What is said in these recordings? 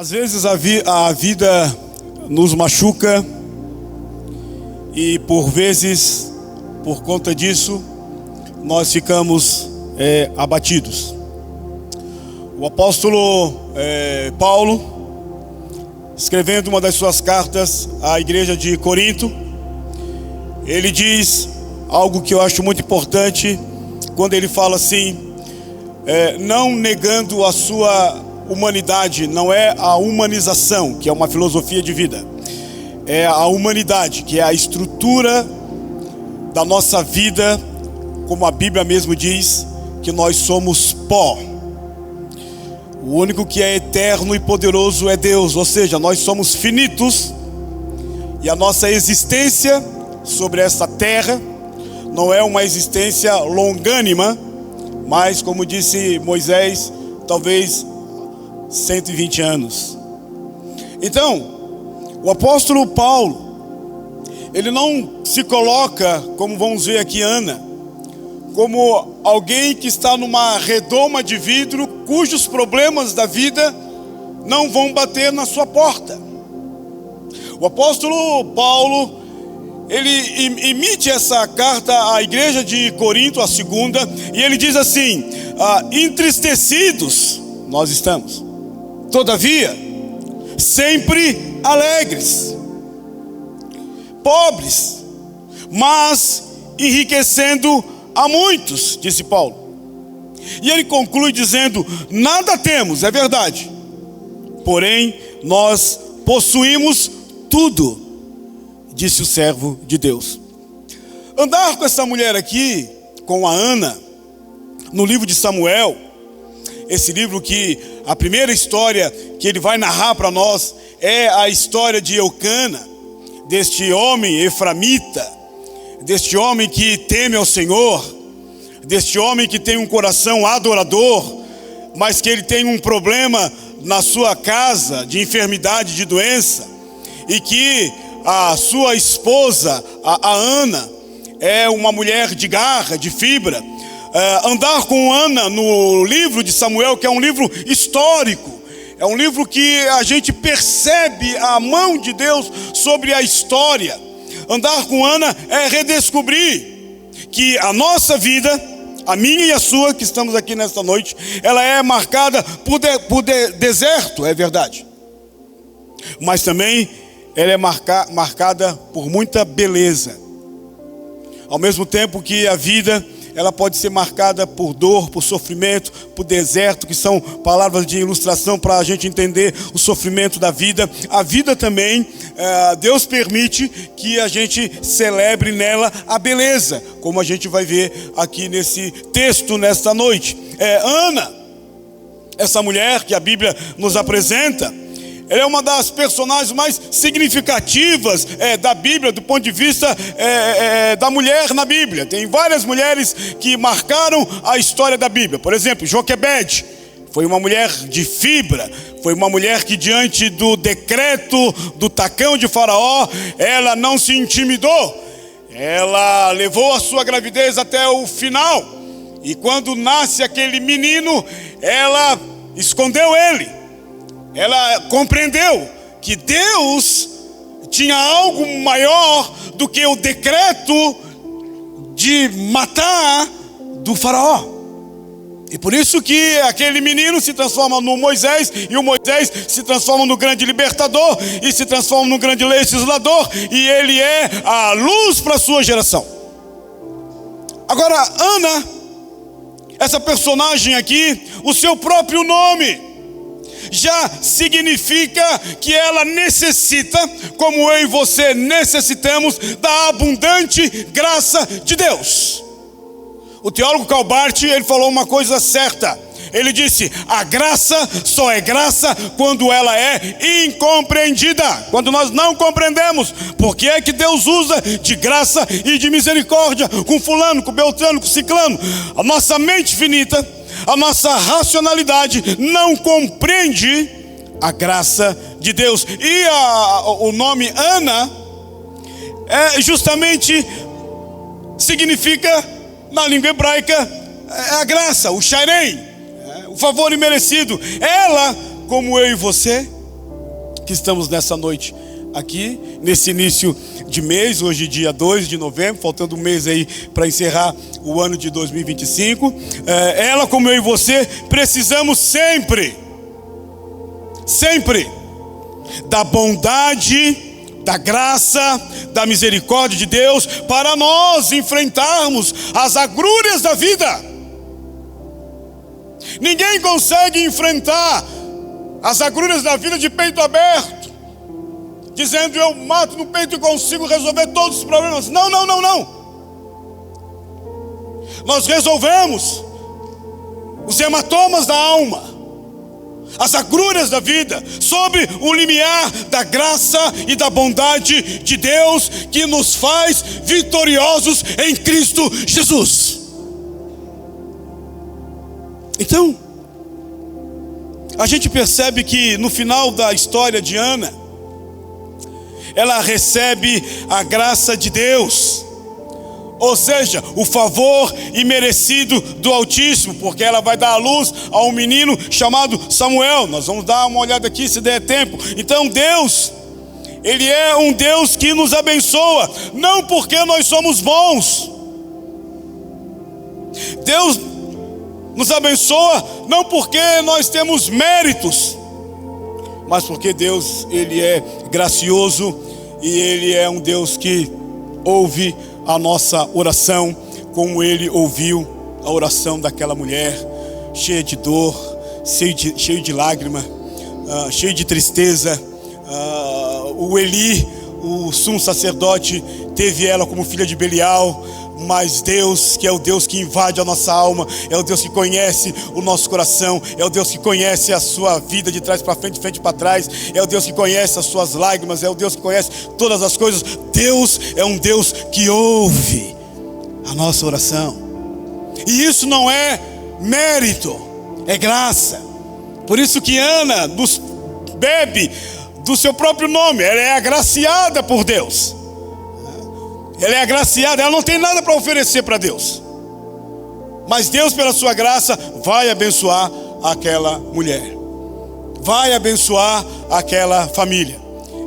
Às vezes a vida nos machuca e por vezes, por conta disso, nós ficamos abatidos. O apóstolo Paulo, escrevendo uma das suas cartas à igreja de Corinto, ele diz algo que eu acho muito importante quando ele fala assim, não negando a sua humanidade, não é a humanização, que é uma filosofia de vida, é a humanidade, que é a estrutura da nossa vida, como a Bíblia mesmo diz, que nós somos pó. O único que é eterno e poderoso é Deus, ou seja, nós somos finitos, e a nossa existência sobre essa terra não é uma existência longânima, mas como disse Moisés, talvez 120 anos. Então, o apóstolo Paulo, ele não se coloca, como vamos ver aqui Ana, como alguém que está numa redoma de vidro, cujos problemas da vida não vão bater na sua porta. O apóstolo Paulo, ele emite essa carta à igreja de Corinto, a segunda, e ele diz assim, entristecidos nós estamos, todavia, sempre alegres, pobres, mas enriquecendo a muitos, disse Paulo. E ele conclui dizendo, nada temos, é verdade, porém nós possuímos tudo, disse o servo de Deus. Andar com essa mulher aqui, com a Ana, no livro de Samuel, esse livro que a primeira história que ele vai narrar para nós é a história de Eucana, deste homem eframita, deste homem que teme ao Senhor, deste homem que tem um coração adorador, mas que ele tem um problema na sua casa de enfermidade, de doença, e que a sua esposa, a Ana, é uma mulher de garra, de fibra. Andar com Ana no livro de Samuel, que é um livro histórico, é um livro que a gente percebe a mão de Deus sobre a história. Andar com Ana é redescobrir que a nossa vida, a minha e a sua, que estamos aqui nesta noite, ela é marcada por deserto, é verdade, mas também ela é marcada por muita beleza. Ao mesmo tempo que a vida, ela pode ser marcada por dor, por sofrimento, por deserto, que são palavras de ilustração para a gente entender o sofrimento da vida. A vida também, Deus permite que a gente celebre nela a beleza, como a gente vai ver aqui nesse texto, nesta noite. Ana, essa mulher que a Bíblia nos apresenta, ela é uma das personagens mais significativas da Bíblia, do ponto de vista da mulher na Bíblia. Tem várias mulheres que marcaram a história da Bíblia. Por exemplo, Joquebede foi uma mulher de fibra, foi uma mulher que diante do decreto do tacão de Faraó, ela não se intimidou. Ela levou a sua gravidez até o final. E quando nasce aquele menino, ela escondeu ele. Ela compreendeu que Deus tinha algo maior do que o decreto de matar do Faraó. E por isso que aquele menino se transforma no Moisés, e o Moisés se transforma no grande libertador, e se transforma no grande legislador, e ele é a luz para a sua geração. Agora, Ana, essa personagem aqui, o seu próprio nome já significa que ela necessita, como eu e você necessitamos, da abundante graça de Deus. O teólogo Calbart, ele falou uma coisa certa. Ele disse, a graça só é graça quando ela é incompreendida, quando nós não compreendemos porque é que Deus usa de graça e de misericórdia com fulano, com beltrano, com ciclano. A nossa mente finita, a nossa racionalidade não compreende a graça de Deus. E o nome Ana justamente significa, na língua hebraica, a graça, o sharei, o favor imerecido. Ela, como eu e você, que estamos nessa noite aqui, nesse início de mês, hoje dia 2 de novembro, faltando um mês aí para encerrar o ano de 2025. Ela, como eu e você, precisamos sempre da bondade, da graça, da misericórdia de Deus, para nós enfrentarmos as agruras da vida. Ninguém consegue enfrentar as agruras da vida de peito aberto, dizendo: eu mato no peito e consigo resolver todos os problemas. Não. Nós resolvemos os hematomas da alma, as agruras da vida, sob o limiar da graça e da bondade de Deus, que nos faz vitoriosos em Cristo Jesus. Então, a gente percebe que no final da história de Ana, ela recebe a graça de Deus, ou seja, o favor imerecido do Altíssimo, porque ela vai dar à luz a um menino chamado Samuel. Nós vamos dar uma olhada aqui se der tempo. Então Deus, Ele é um Deus que nos abençoa, não porque nós somos bons. Deus nos abençoa não porque nós temos méritos, mas porque Deus, Ele é gracioso e Ele é um Deus que ouve a nossa oração, como Ele ouviu a oração daquela mulher, cheia de dor, cheio de lágrima, cheio de tristeza. O Eli, o sumo sacerdote, teve ela como filha de Belial. Mas Deus, que é o Deus que invade a nossa alma, é o Deus que conhece o nosso coração, é o Deus que conhece a sua vida de trás para frente, de frente para trás, é o Deus que conhece as suas lágrimas, é o Deus que conhece todas as coisas. Deus é um Deus que ouve a nossa oração, e isso não é mérito, é graça. Por isso que Ana bebe do seu próprio nome, ela é agraciada por Deus. Ela é agraciada, ela não tem nada para oferecer para Deus, mas Deus, pela sua graça, vai abençoar aquela mulher, vai abençoar aquela família,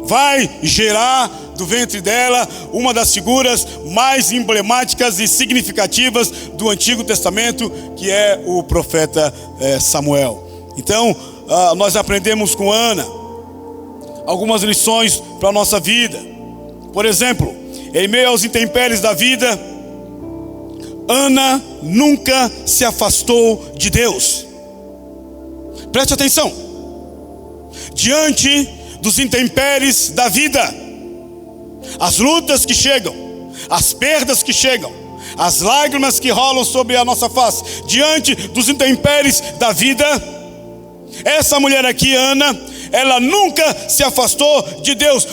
vai gerar do ventre dela uma das figuras mais emblemáticas e significativas do Antigo Testamento, que é o profeta Samuel. Então, nós aprendemos com Ana algumas lições para a nossa vida. Por exemplo, em meio aos intempéries da vida, Ana nunca se afastou de Deus. Preste atenção. Diante dos intempéries da vida, as lutas que chegam, as perdas que chegam, as lágrimas que rolam sobre a nossa face, diante dos intempéries da vida, essa mulher aqui, Ana, ela nunca se afastou de Deus.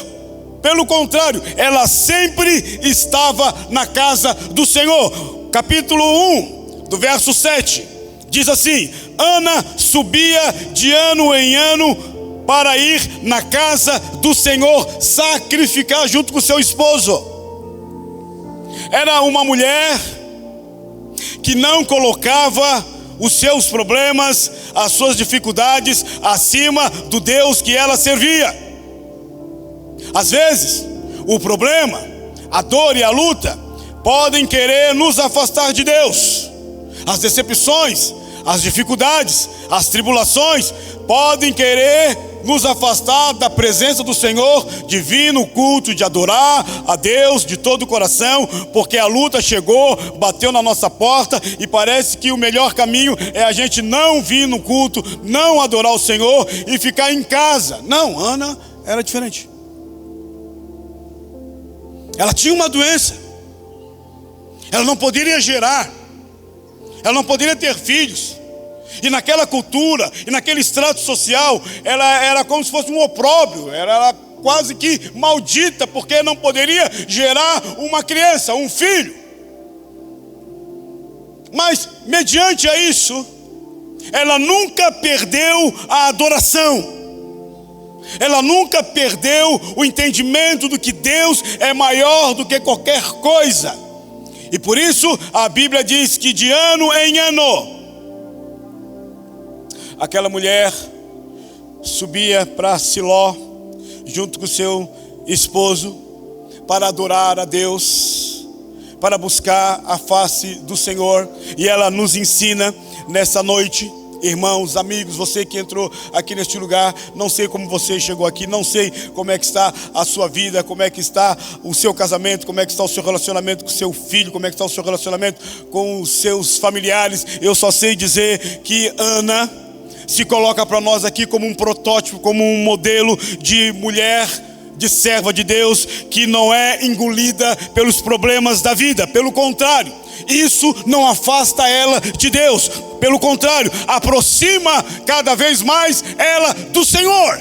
Pelo contrário, ela sempre estava na casa do Senhor. Capítulo 1, do verso 7, diz assim: Ana subia de ano em ano para ir na casa do Senhor sacrificar junto com seu esposo. Era uma mulher que não colocava os seus problemas, as suas dificuldades acima do Deus que ela servia. Às vezes, o problema, a dor e a luta podem querer nos afastar de Deus. As decepções, as dificuldades, as tribulações podem querer nos afastar da presença do Senhor, de vir no culto, de adorar a Deus de todo o coração, porque a luta chegou, bateu na nossa porta e parece que o melhor caminho é a gente não vir no culto, não adorar o Senhor e ficar em casa. Não, Ana era diferente. Ela tinha uma doença, ela não poderia gerar, ela não poderia ter filhos, e naquela cultura, e naquele estrato social, ela era como se fosse um opróbrio, era quase que maldita, porque não poderia gerar uma criança, um filho. Mas mediante a isso, ela nunca perdeu a adoração. Ela nunca perdeu o entendimento do que Deus é maior do que qualquer coisa. E por isso a Bíblia diz que de ano em ano, aquela mulher subia para Siló, junto com o seu esposo, para adorar a Deus, para buscar a face do Senhor. E ela nos ensina nessa noite. Irmãos, amigos, você que entrou aqui neste lugar, não sei como você chegou aqui, não sei como é que está a sua vida, como é que está o seu casamento, como é que está o seu relacionamento com o seu filho, como é que está o seu relacionamento com os seus familiares. Eu só sei dizer que Ana se coloca para nós aqui como um protótipo, como um modelo de mulher, de serva de Deus, que não é engolida pelos problemas da vida. Pelo contrário, isso não afasta ela de Deus. Pelo contrário, aproxima cada vez mais ela do Senhor.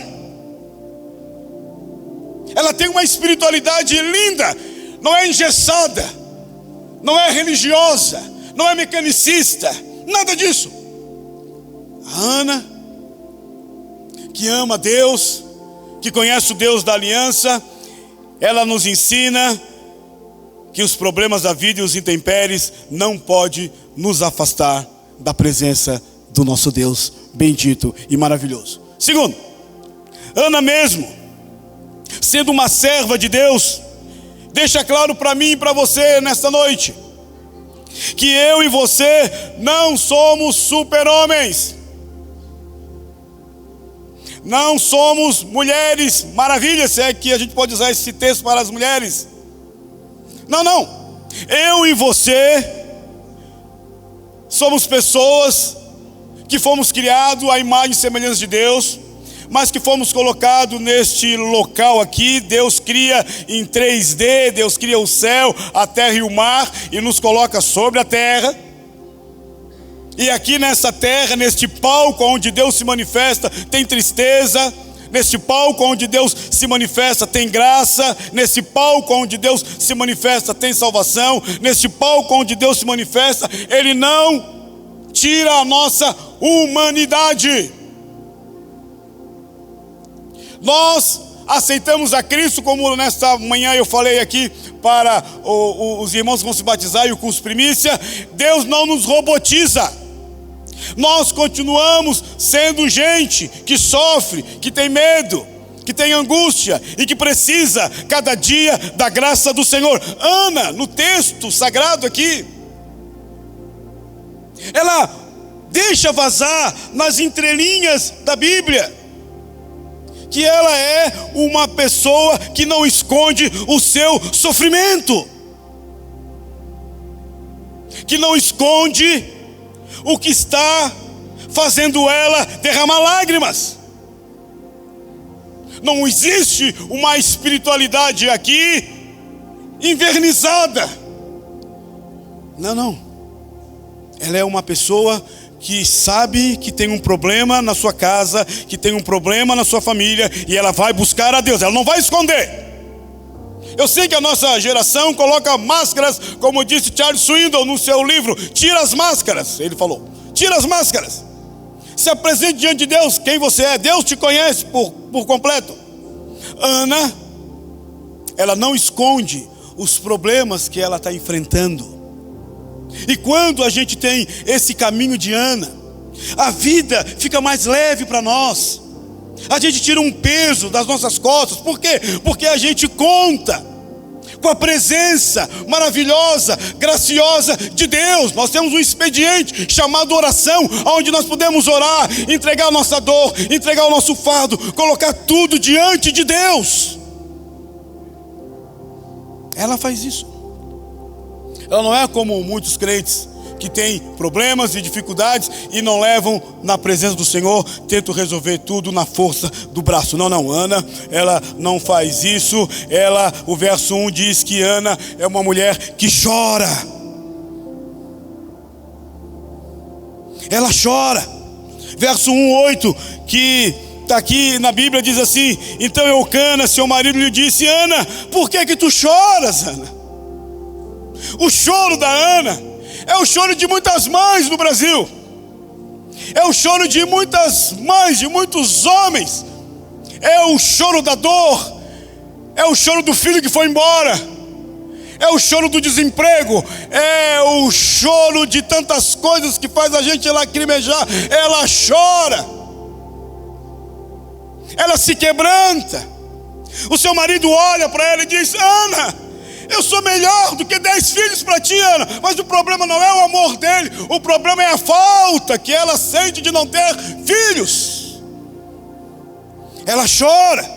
Ela tem uma espiritualidade linda, não é engessada, não é religiosa, não é mecanicista, nada disso. A Ana, que ama Deus, que conhece o Deus da aliança, ela nos ensina que os problemas da vida e os intempéries não podem nos afastar da presença do nosso Deus bendito e maravilhoso. Segundo, Ana mesmo, sendo uma serva de Deus, deixa claro para mim e para você nesta noite, que eu e você não somos super-homens, não somos mulheres maravilhas, se é que a gente pode usar esse texto para as mulheres. Não, eu e você somos pessoas que fomos criados à imagem e semelhança de Deus, mas que fomos colocados neste local aqui. Deus cria em 3D, Deus cria o céu, a terra e o mar, e nos coloca sobre a terra. E aqui nessa terra, neste palco onde Deus se manifesta, tem tristeza. Nesse palco onde Deus se manifesta tem graça. Nesse palco onde Deus se manifesta tem salvação. Nesse palco onde Deus se manifesta, Ele não tira a nossa humanidade. Nós aceitamos a Cristo, como nesta manhã eu falei aqui para os irmãos que vão se batizar e o curso primícia. Deus não nos robotiza. Nós continuamos sendo gente que sofre, que tem medo, que tem angústia e que precisa cada dia da graça do Senhor. Ana, no texto sagrado aqui, ela deixa vazar nas entrelinhas da Bíblia que ela é uma pessoa que não esconde o seu sofrimento, que não esconde o que está fazendo ela derramar lágrimas. Não existe uma espiritualidade aqui invernizada. Não. Ela é uma pessoa que sabe que tem um problema na sua casa, que tem um problema na sua família, e ela vai buscar a Deus, ela não vai esconder. Eu sei que a nossa geração coloca máscaras, como disse Charles Swindoll no seu livro, tira as máscaras, ele falou, tira as máscaras, se apresente diante de Deus, quem você é, Deus te conhece por completo. Ana, ela não esconde os problemas que ela está enfrentando. E quando a gente tem esse caminho de Ana, a vida fica mais leve para nós. A gente tira um peso das nossas costas. Por quê? Porque a gente conta com a presença maravilhosa, graciosa de Deus. Nós temos um expediente chamado oração, onde nós podemos orar, entregar a nossa dor, entregar o nosso fardo, colocar tudo diante de Deus. Ela faz isso. Ela não é como muitos crentes que têm problemas e dificuldades e não levam na presença do Senhor, tentam resolver tudo na força do braço. Não, Ana, ela não faz isso. O verso 1 diz que Ana é uma mulher que chora. Ela chora. Verso 1:8, que está aqui na Bíblia, diz assim: então Eucana, seu marido, lhe disse: Ana, por que tu choras, Ana? O choro da Ana é o choro de muitas mães no Brasil. É o choro de muitas mães, de muitos homens. É o choro da dor. É o choro do filho que foi embora. É o choro do desemprego. É o choro de tantas coisas que faz a gente lacrimejar. Ela chora. Ela se quebranta. O seu marido olha para ela e diz: Ana, eu sou melhor do que 10 filhos para ti, Ana. Mas o problema não é o amor dele, o problema é a falta que ela sente de não ter filhos. Ela chora,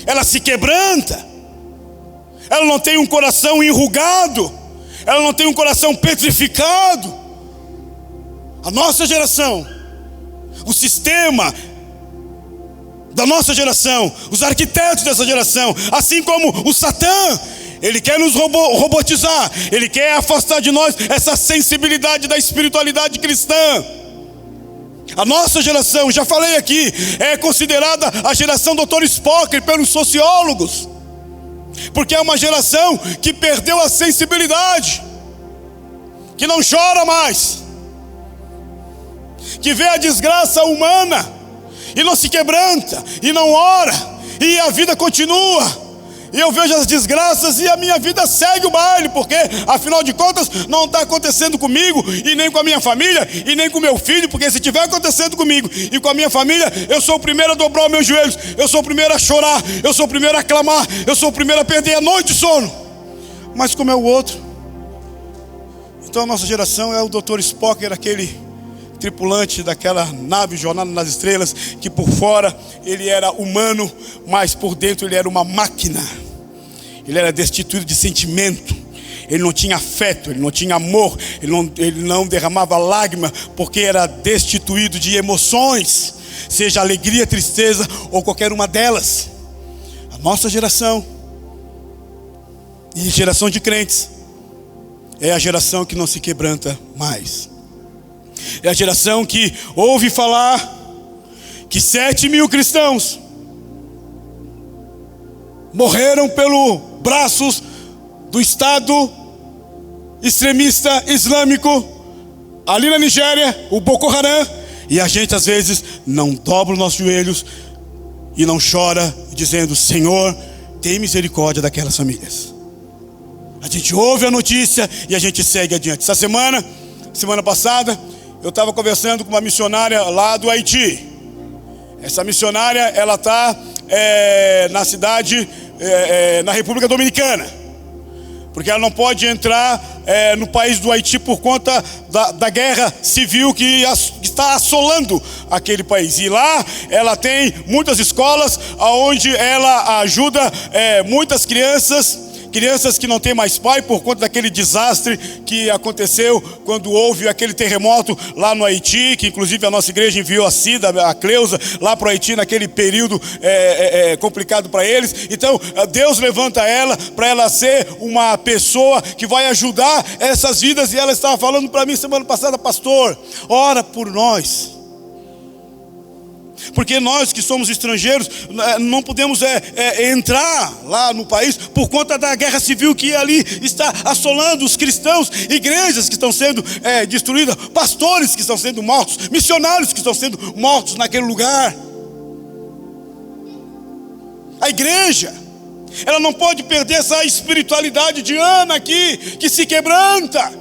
ela se quebranta, ela não tem um coração enrugado, ela não tem um coração petrificado. A nossa geração, o sistema da nossa geração, os arquitetos dessa geração, assim como o Satã, ele quer nos robotizar, ele quer afastar de nós essa sensibilidade da espiritualidade cristã. A nossa geração, já falei aqui, é considerada a geração Dr. Spock pelos sociólogos, porque é uma geração que perdeu a sensibilidade, que não chora mais, que vê a desgraça humana e não se quebranta, e não ora, e a vida continua. E eu vejo as desgraças e a minha vida segue o baile, porque afinal de contas não está acontecendo comigo, e nem com a minha família, e nem com meu filho. Porque se estiver acontecendo comigo e com a minha família, eu sou o primeiro a dobrar os meus joelhos, eu sou o primeiro a chorar, eu sou o primeiro a clamar, eu sou o primeiro a perder a noite de sono. Mas como é o outro? Então a nossa geração é o Dr. Spock, aquele tripulante daquela nave Jornada nas Estrelas, que por fora ele era humano, mas por dentro ele era uma máquina. Ele era destituído de sentimento, ele não tinha afeto, ele não tinha amor, ele não derramava lágrima, porque era destituído de emoções, seja alegria, tristeza ou qualquer uma delas. A nossa geração, e geração de crentes, é a geração que não se quebranta mais. É a geração que ouve falar que 7.000 cristãos morreram pelos braços do Estado extremista islâmico ali na Nigéria, o Boko Haram, e a gente às vezes não dobra os nossos joelhos e não chora dizendo: Senhor, tem misericórdia daquelas famílias. A gente ouve a notícia e a gente segue adiante. Essa semana passada, eu estava conversando com uma missionária lá do Haiti. Essa missionária, ela está na cidade, na República Dominicana, porque ela não pode entrar no país do Haiti por conta da guerra civil que está assolando aquele país. E lá ela tem muitas escolas onde ela ajuda muitas crianças que não têm mais pai por conta daquele desastre que aconteceu quando houve aquele terremoto lá no Haiti, que inclusive a nossa igreja enviou a Cida, a Cleusa, lá para o Haiti naquele período complicado para eles. Então Deus levanta ela para ela ser uma pessoa que vai ajudar essas vidas. E ela estava falando para mim semana passada: pastor, ora por nós, porque nós que somos estrangeiros não podemos entrar lá no país por conta da guerra civil que ali está assolando os cristãos, igrejas que estão sendo destruídas, pastores que estão sendo mortos, missionários que estão sendo mortos naquele lugar. A igreja, ela não pode perder essa espiritualidade de Ana aqui, que se quebranta,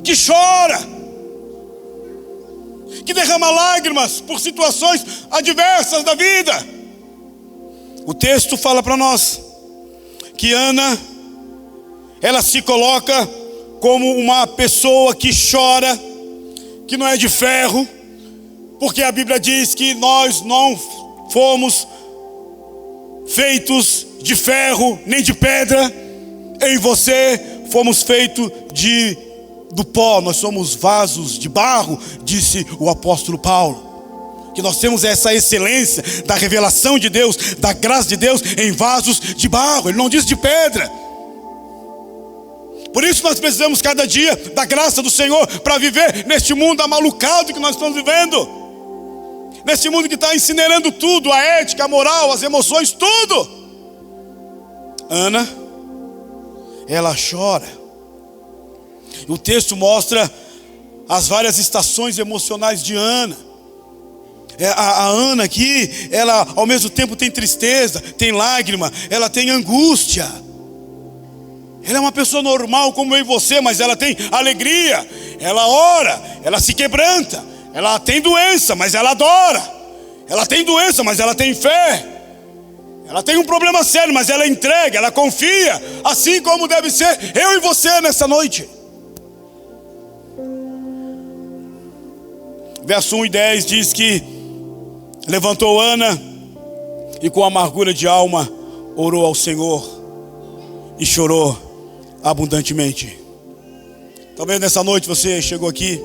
que chora, que derrama lágrimas por situações adversas da vida. O texto fala para nós que Ana, ela se coloca como uma pessoa que chora, que não é de ferro, porque a Bíblia diz que nós não fomos feitos de ferro nem de pedra. Eu e você fomos feitos do pó, nós somos vasos de barro, disse o apóstolo Paulo. Que nós temos essa excelência da revelação de Deus, da graça de Deus em vasos de barro. Ele não diz de pedra. Por isso nós precisamos cada dia da graça do Senhor para viver neste mundo amalucado que nós estamos vivendo, neste mundo que está incinerando tudo, a ética, a moral, as emoções, tudo. Ana, ela chora. O texto mostra as várias estações emocionais de Ana. A Ana aqui, ela ao mesmo tempo tem tristeza, tem lágrima, ela tem angústia. Ela é uma pessoa normal como eu e você, mas ela tem alegria, ela ora, ela se quebranta, ela tem doença, mas ela adora. Ela tem doença, mas ela tem fé. Ela tem um problema sério, mas ela entrega, ela confia. Assim como deve ser eu e você nessa noite. Verso 1 e 10 diz que levantou Ana e com amargura de alma orou ao Senhor e chorou abundantemente. Talvez nessa noite você chegou aqui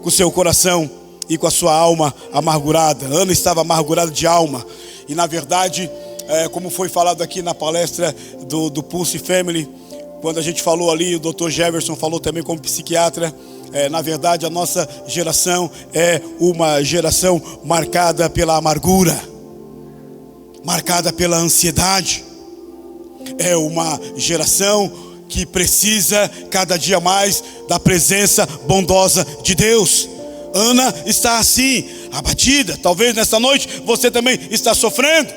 com o seu coração e com a sua alma amargurada. Ana estava amargurada de alma. E na verdade, como foi falado aqui na palestra do Pulse Family, quando a gente falou ali, o Dr. Jefferson falou também como psiquiatra, na verdade a nossa geração é uma geração marcada pela amargura, marcada pela ansiedade. É uma geração que precisa cada dia mais da presença bondosa de Deus. Ana está assim, abatida. Talvez nessa noite você também está sofrendo.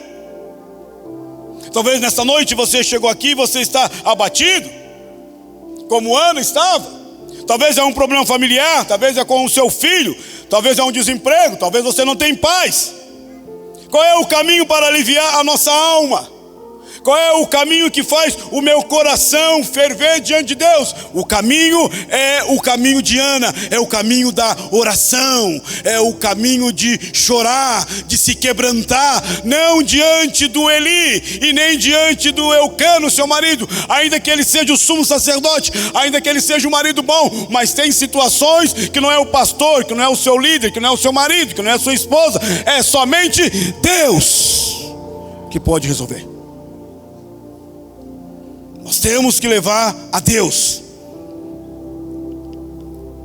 Talvez nessa noite você chegou aqui e você está abatido, como Ana estava. Talvez é um problema familiar, talvez é com o seu filho, talvez é um desemprego, talvez você não tenha paz. Qual é o caminho para aliviar a nossa alma? Qual é o caminho que faz o meu coração ferver diante de Deus? O caminho é o caminho de Ana, é o caminho da oração, é o caminho de chorar, de se quebrantar, não diante do Eli e nem diante do Eucano, seu marido, ainda que ele seja o sumo sacerdote, ainda que ele seja um marido bom, mas tem situações que não é o pastor, que não é o seu líder, que não é o seu marido, que não é a sua esposa, é somente Deus que pode resolver. Nós temos que levar a Deus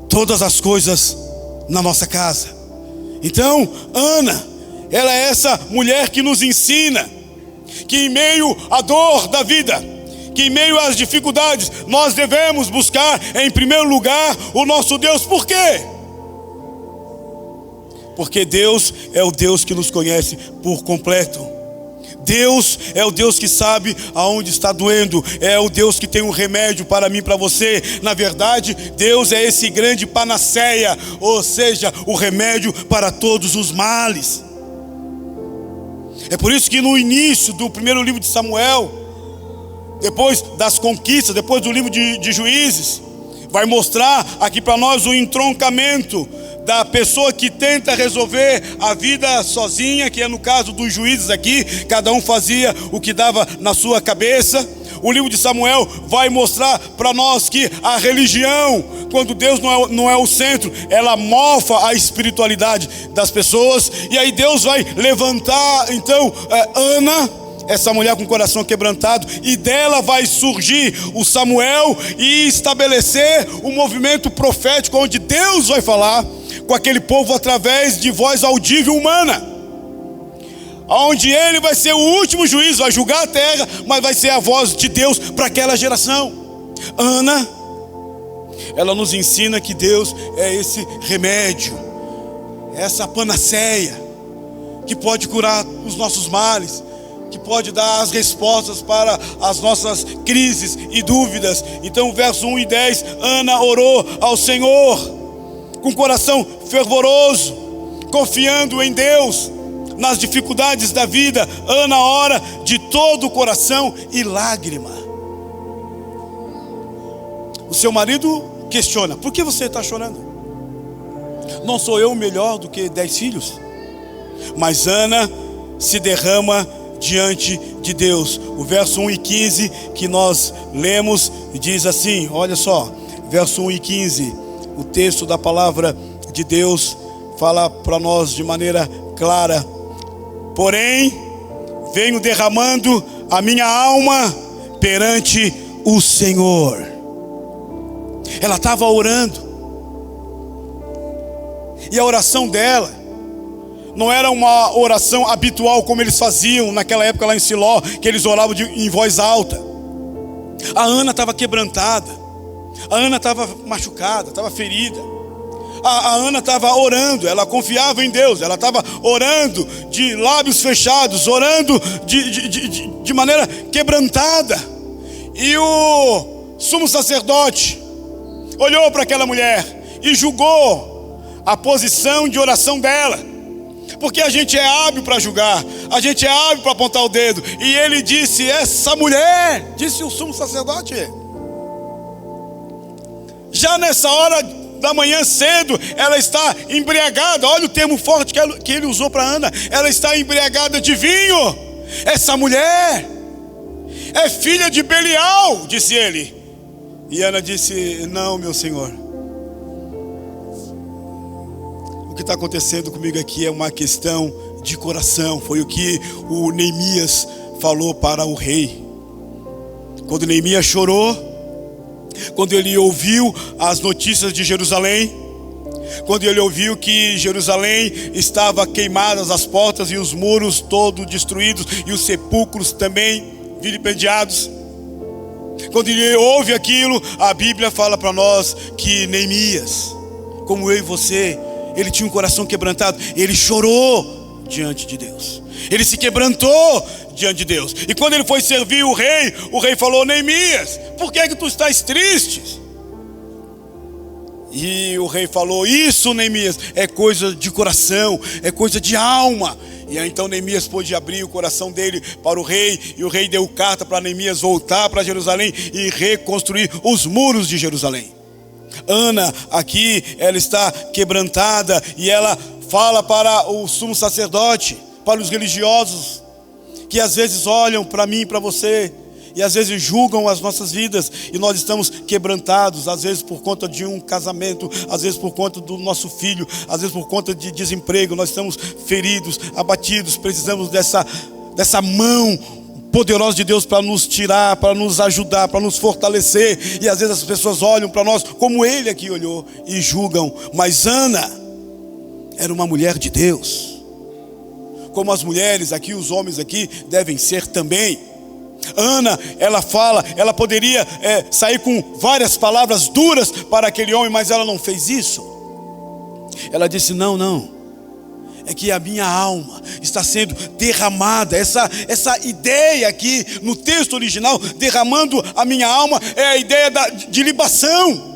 todas as coisas na nossa casa. Então, Ana, ela é essa mulher que nos ensina que em meio à dor da vida, que em meio às dificuldades, nós devemos buscar em primeiro lugar o nosso Deus. Por quê? Porque Deus é o Deus que nos conhece por completo. Deus é o Deus que sabe aonde está doendo, é o Deus que tem um remédio para mim, para você. Na verdade, Deus é esse grande panaceia, ou seja, o remédio para todos os males. É por isso que no início do primeiro livro de Samuel, depois das conquistas, depois do livro de Juízes, vai mostrar aqui para nós o entroncamento da pessoa que tenta resolver a vida sozinha, que é no caso dos juízes aqui, cada um fazia o que dava na sua cabeça. O livro de Samuel vai mostrar para nós que a religião, quando Deus não é o centro, ela mofa a espiritualidade das pessoas. E aí Deus vai levantar então Ana, essa mulher com o coração quebrantado, e dela vai surgir o Samuel e estabelecer um movimento profético onde Deus vai falar com aquele povo através de voz audível humana, onde ele vai ser o último juiz, vai julgar a terra, mas vai ser a voz de Deus para aquela geração. Ana, ela nos ensina que Deus é esse remédio, essa panaceia que pode curar os nossos males, que pode dar as respostas para as nossas crises e dúvidas. Então, verso 1 e 10, Ana orou ao Senhor com coração fervoroso, confiando em Deus nas dificuldades da vida. Ana ora de todo o coração e lágrima. O seu marido questiona: por que você está chorando? Não sou eu melhor do que 10 filhos? Mas Ana se derrama diante de Deus. O verso 1 e 15 que nós lemos diz assim, olha só, verso 1 e 15, o texto da palavra de Deus fala para nós de maneira clara: porém, venho derramando a minha alma perante o Senhor. Ela estava orando, e a oração dela não era uma oração habitual como eles faziam naquela época lá em Siló, que eles oravam em voz alta. A Ana estava quebrantada, a Ana estava machucada, estava ferida. A Ana estava orando, ela confiava em Deus, ela estava orando de lábios fechados, orando de maneira quebrantada. E o sumo sacerdote olhou para aquela mulher e julgou a posição de oração dela, porque a gente é hábil para julgar, a gente é hábil para apontar o dedo. E ele disse: essa mulher, disse o sumo sacerdote. Já nessa hora da manhã cedo, ela está embriagada. Olha o termo forte que ele usou para Ana: ela está embriagada de vinho. Essa mulher é filha de Belial, disse ele. E Ana disse: não, meu senhor, o que está acontecendo comigo aqui é uma questão de coração. Foi o que o Neemias falou para o rei. Quando Neemias chorou, quando ele ouviu as notícias de Jerusalém, quando ele ouviu que Jerusalém estava queimadas as portas e os muros todos destruídos e os sepulcros também vilipendiados, quando ele ouve aquilo, a Bíblia fala para nós que Neemias, como eu e você, ele tinha um coração quebrantado. Ele chorou diante de Deus, ele se quebrantou diante de Deus. E quando ele foi servir o rei falou: Neemias, por que é que tu estás triste? E o rei falou: isso, Neemias, é coisa de coração, é coisa de alma. E aí então Neemias pôde abrir o coração dele para o rei, e o rei deu carta para Neemias voltar para Jerusalém e reconstruir os muros de Jerusalém. Ana aqui, ela está quebrantada, e ela fala para o sumo sacerdote, para os religiosos, que às vezes olham para mim e para você, e às vezes julgam as nossas vidas, e nós estamos quebrantados, às vezes por conta de um casamento, às vezes por conta do nosso filho, às vezes por conta de desemprego. Nós estamos feridos, abatidos, precisamos dessa mão poderosa de Deus para nos tirar, para nos ajudar, para nos fortalecer. E às vezes as pessoas olham para nós como ele aqui olhou e julgam. Mas Ana era uma mulher de Deus, como as mulheres aqui, os homens aqui devem ser também. Ana, ela poderia sair com várias palavras duras para aquele homem, mas ela não fez isso. Ela disse: não, é que a minha alma está sendo derramada. Essa ideia aqui no texto original, derramando a minha alma, é a ideia de libação.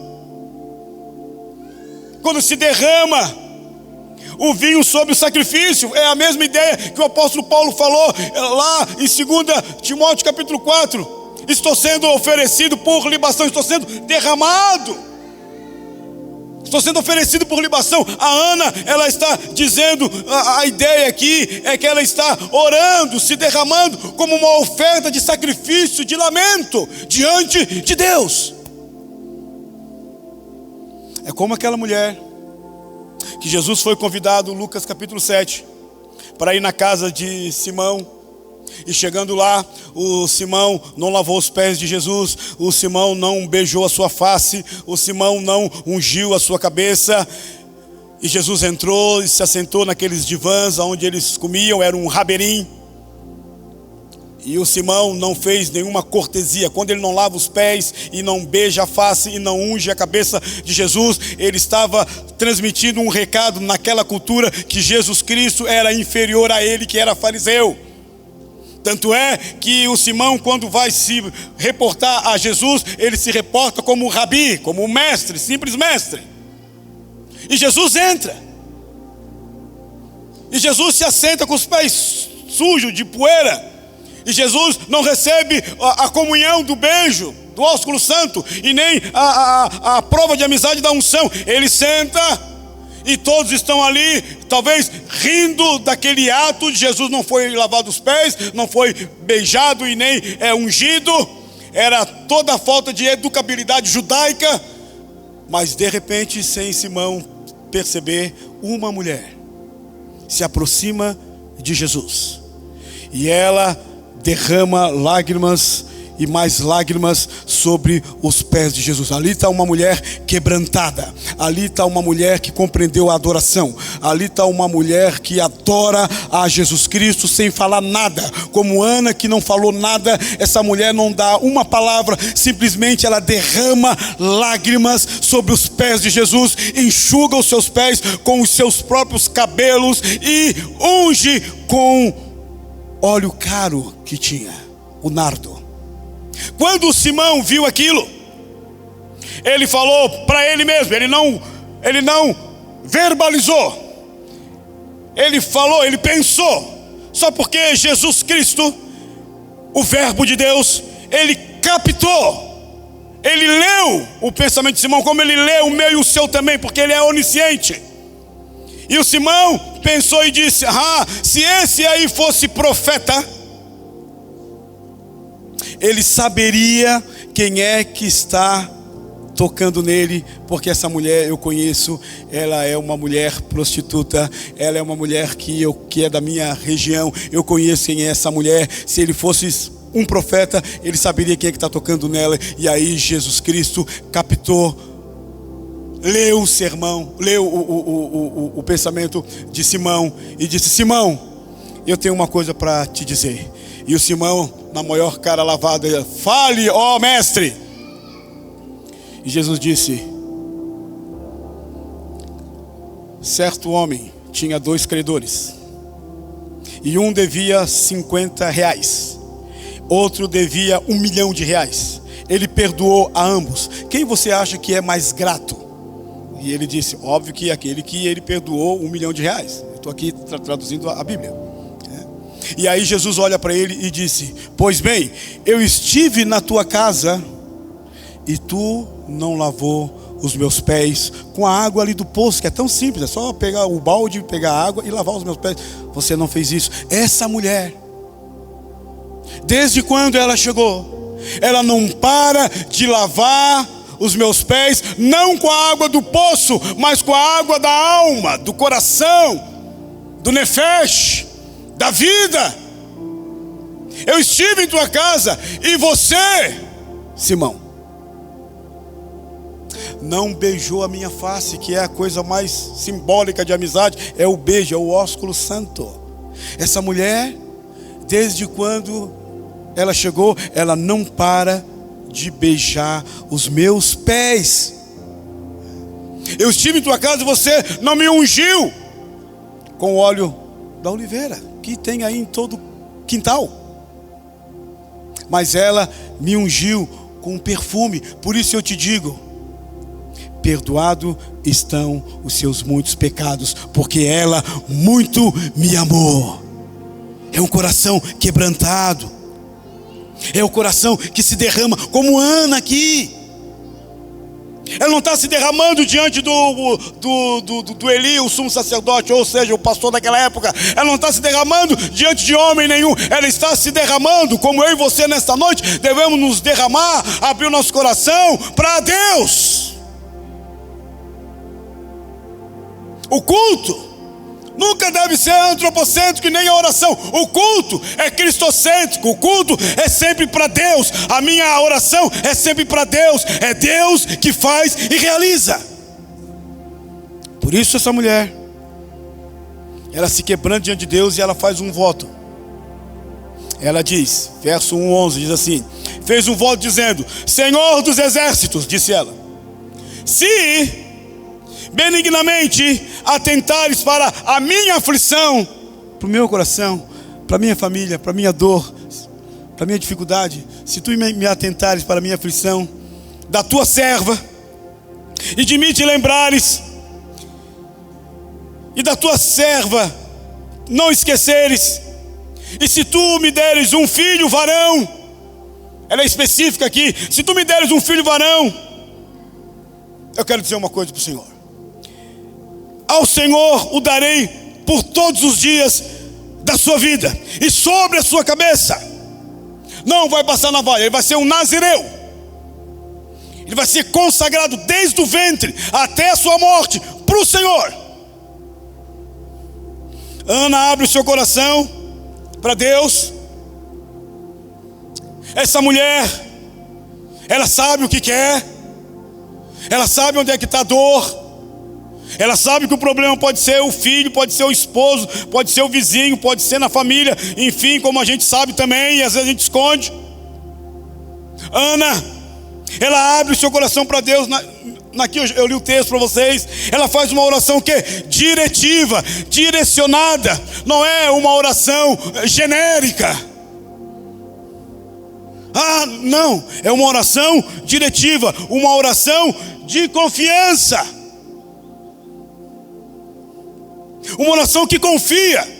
Quando se derrama o vinho sobre o sacrifício, é a mesma ideia que o apóstolo Paulo falou lá em 2 Timóteo capítulo 4. Estou sendo oferecido por libação, estou sendo derramado, estou sendo oferecido por libação. A Ana, ela está dizendo, a ideia aqui é que ela está orando, se derramando como uma oferta de sacrifício, de lamento diante de Deus. É como aquela mulher que Jesus foi convidado, Lucas capítulo 7, para ir na casa de Simão. E chegando lá, o Simão não lavou os pés de Jesus, o Simão não beijou a sua face, o Simão não ungiu a sua cabeça. E Jesus entrou e se assentou naqueles divãs onde eles comiam, era um raberim. E o Simão não fez nenhuma cortesia. Quando ele não lava os pés e não beija a face e não unge a cabeça de Jesus, ele estava transmitindo um recado naquela cultura que Jesus Cristo era inferior a ele, que era fariseu. Tanto é que o Simão, quando vai se reportar a Jesus, ele se reporta como rabi, como mestre, simples mestre. E Jesus entra. E Jesus se assenta com os pés sujos de poeira. E Jesus não recebe a comunhão do beijo, do ósculo santo, e nem a prova de amizade da unção. Ele senta e todos estão ali, talvez rindo daquele ato de Jesus. Não foi lavado os pés, não foi beijado e nem ungido. Era toda a falta de educabilidade judaica. Mas de repente, sem Simão perceber, uma mulher se aproxima de Jesus. E ela derrama lágrimas e mais lágrimas sobre os pés de Jesus. Ali está uma mulher quebrantada. Ali está uma mulher que compreendeu a adoração. Ali está uma mulher que adora a Jesus Cristo sem falar nada. Como Ana, que não falou nada. Essa mulher não dá uma palavra. Simplesmente ela derrama lágrimas sobre os pés de Jesus. Enxuga os seus pés com os seus próprios cabelos. E unge com óleo caro que tinha, o nardo. Quando Simão viu aquilo, ele falou para ele mesmo, ele não verbalizou, ele falou, ele pensou. Só porque Jesus Cristo, o Verbo de Deus, ele captou, ele leu o pensamento de Simão, como ele leu o meu e o seu também, porque ele é onisciente. E o Simão pensou e disse: se esse aí fosse profeta, ele saberia quem é que está tocando nele, porque essa mulher eu conheço, ela é uma mulher prostituta, ela é uma mulher que é da minha região, eu conheço quem é essa mulher. Se ele fosse um profeta, ele saberia quem é que está tocando nela. E aí Jesus Cristo captou, leu o sermão, leu o pensamento de Simão e disse: Simão, eu tenho uma coisa para te dizer. E o Simão, na maior cara lavada, fale, ó mestre. E Jesus disse: certo homem tinha 2 credores, e um devia 50 reais, outro devia 1 milhão de reais. Ele perdoou a ambos. Quem você acha que é mais grato? E ele disse: óbvio que aquele que ele perdoou 1 milhão de reais. Eu estou aqui traduzindo a Bíblia. E aí Jesus olha para ele e disse: pois bem, eu estive na tua casa e tu não lavou os meus pés com a água ali do poço, que é tão simples, é só pegar o balde, pegar a água e lavar os meus pés. Você não fez isso. Essa mulher, desde quando ela chegou, ela não para de lavar os meus pés, não com a água do poço, mas com a água da alma, do coração, do nefesh, da vida. Eu estive em tua casa e você, Simão, não beijou a minha face, que é a coisa mais simbólica de amizade, é o beijo, é o ósculo santo. Essa mulher, desde quando ela chegou, ela não para de beijar os meus pés. Eu estive em tua casa e você não me ungiu com o óleo da oliveira, que tem aí em todo quintal, mas ela me ungiu com um perfume. Por isso eu te digo: perdoado estão os seus muitos pecados, porque ela muito me amou. É um coração quebrantado, é o coração que se derrama, como Ana aqui. Ela não está se derramando diante do Eli, o sumo sacerdote, ou seja, o pastor daquela época. Ela não está se derramando diante de homem nenhum. Ela está se derramando, como eu e você nesta noite devemos nos derramar, abrir o nosso coração para Deus. O culto nunca deve ser antropocêntrico e nem a oração. O culto é cristocêntrico. O culto é sempre para Deus. A minha oração é sempre para Deus. É Deus que faz e realiza. Por isso essa mulher, ela se quebrando diante de Deus e ela faz um voto. Ela diz, verso 1:11, diz assim: fez um voto dizendo: Senhor dos exércitos, disse ela, se benignamente atentares para a minha aflição, para o meu coração, para a minha família, para a minha dor, para a minha dificuldade, se tu me atentares para a minha aflição, da tua serva, e de mim te lembrares, e da tua serva não esqueceres, e se tu me deres um filho varão, ela é específica aqui, se tu me deres um filho varão, eu quero dizer uma coisa para o Senhor: ao Senhor o darei por todos os dias da sua vida, e sobre a sua cabeça não vai passar navalha. Ele vai ser um nazireu, ele vai ser consagrado desde o ventre até a sua morte para o Senhor. Ana abre o seu coração para Deus. Essa mulher, ela sabe o que quer, ela sabe onde é que está a dor. Ela sabe que o problema pode ser o filho, pode ser o esposo, pode ser o vizinho, pode ser na família, enfim, como a gente sabe também, e às vezes a gente esconde. Ana, ela abre o seu coração para Deus. Aqui eu li o texto para vocês. Ela faz uma oração que é diretiva, direcionada, não é uma oração genérica. Não, é uma oração diretiva, uma oração de confiança. uma oração que confia,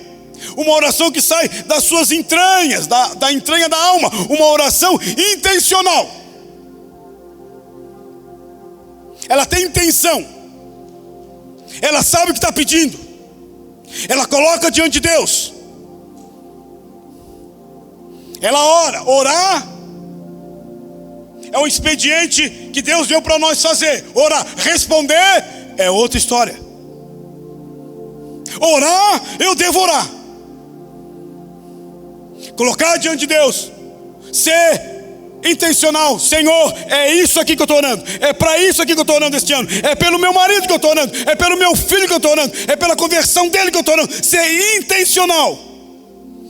uma oração que sai das suas entranhas, da entranha da alma, uma oração intencional. Ela tem intenção, ela sabe o que está pedindo, ela coloca diante de Deus, ela ora. Orar é um expediente que Deus deu para nós fazer. Orar, responder é outra história. Orar, eu devo orar, colocar diante de Deus, ser intencional. Senhor, é isso aqui que eu estou orando, é para isso aqui que eu estou orando este ano, é pelo meu marido que eu estou orando, é pelo meu filho que eu estou orando, é pela conversão dele que eu estou orando. Ser intencional.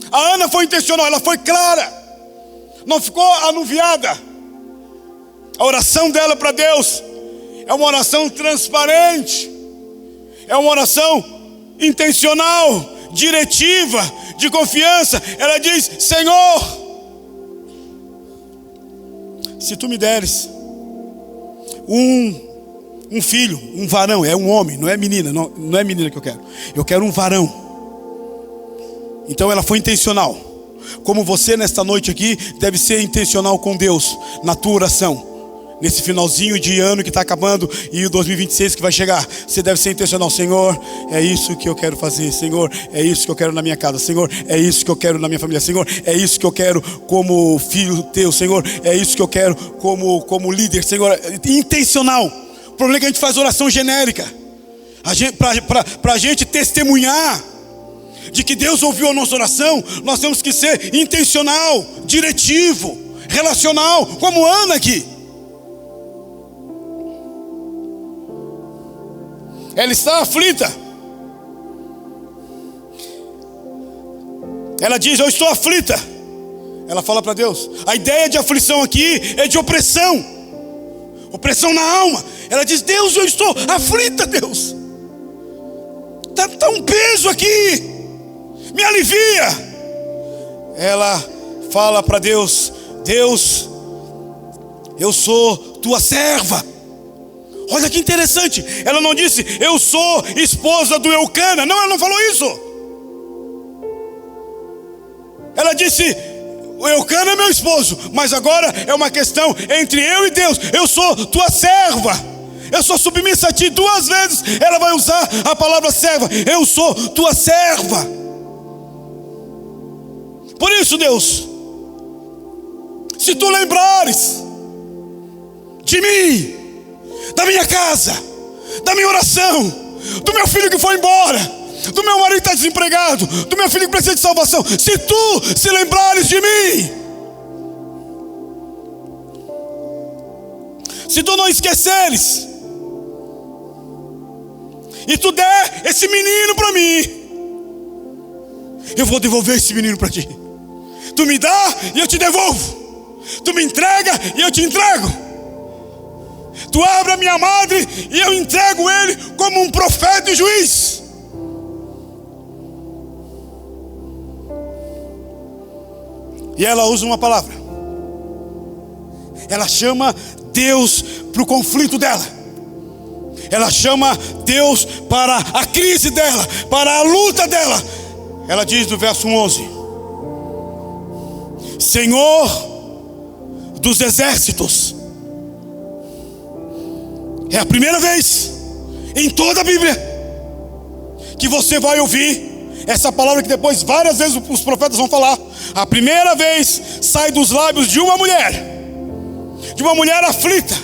A Ana foi intencional, ela foi clara, não ficou anuviada. A oração dela para Deus é uma oração transparente, é uma oração intencional, diretiva, de confiança. Ela diz: Senhor, se tu me deres um filho, um varão, é um homem, não é menina, não é menina que eu quero um varão. Então ela foi intencional, como você nesta noite aqui deve ser intencional com Deus na tua oração. Nesse finalzinho de ano que está acabando e o 2026 que vai chegar, você deve ser intencional. Senhor, é isso que eu quero fazer. Senhor, é isso que eu quero na minha casa. Senhor, é isso que eu quero na minha família. Senhor, é isso que eu quero como filho teu. Senhor, é isso que eu quero como líder. Senhor, intencional. O problema é que a gente faz oração genérica. Para a gente testemunhar de que Deus ouviu a nossa oração, nós temos que ser intencional, diretivo, relacional, como Ana aqui. Ela está aflita. Ela diz: eu estou aflita. Ela fala para Deus. A ideia de aflição aqui é de opressão, opressão na alma. Ela diz: Deus, eu estou aflita, Deus. Está um peso aqui, me alivia. Ela fala para Deus: Deus, eu sou tua serva. Olha que interessante, ela não disse: eu sou esposa do Eucana. Não, ela não falou isso. Ela disse: o Eucana é meu esposo, mas agora é uma questão entre eu e Deus. Eu sou tua serva, eu sou submissa a ti. 2 vezes ela vai usar a palavra serva. Eu sou tua serva. Por isso, Deus, se tu lembrares de mim, da minha casa, da minha oração, do meu filho que foi embora, do meu marido que está desempregado, do meu filho que precisa de salvação, se tu se lembrares de mim, se tu não esqueceres, e tu der esse menino para mim, eu vou devolver esse menino para ti. Tu me dá e eu te devolvo. Tu me entrega e eu te entrego. Tu abre a minha madre e eu entrego ele como um profeta e juiz. E ela usa uma palavra. Ela chama Deus para o conflito dela. Ela chama Deus para a crise dela, para a luta dela. Ela diz no verso 11: Senhor dos exércitos. É a primeira vez em toda a Bíblia que você vai ouvir essa palavra que depois várias vezes os profetas vão falar. A primeira vez sai dos lábios de uma mulher aflita,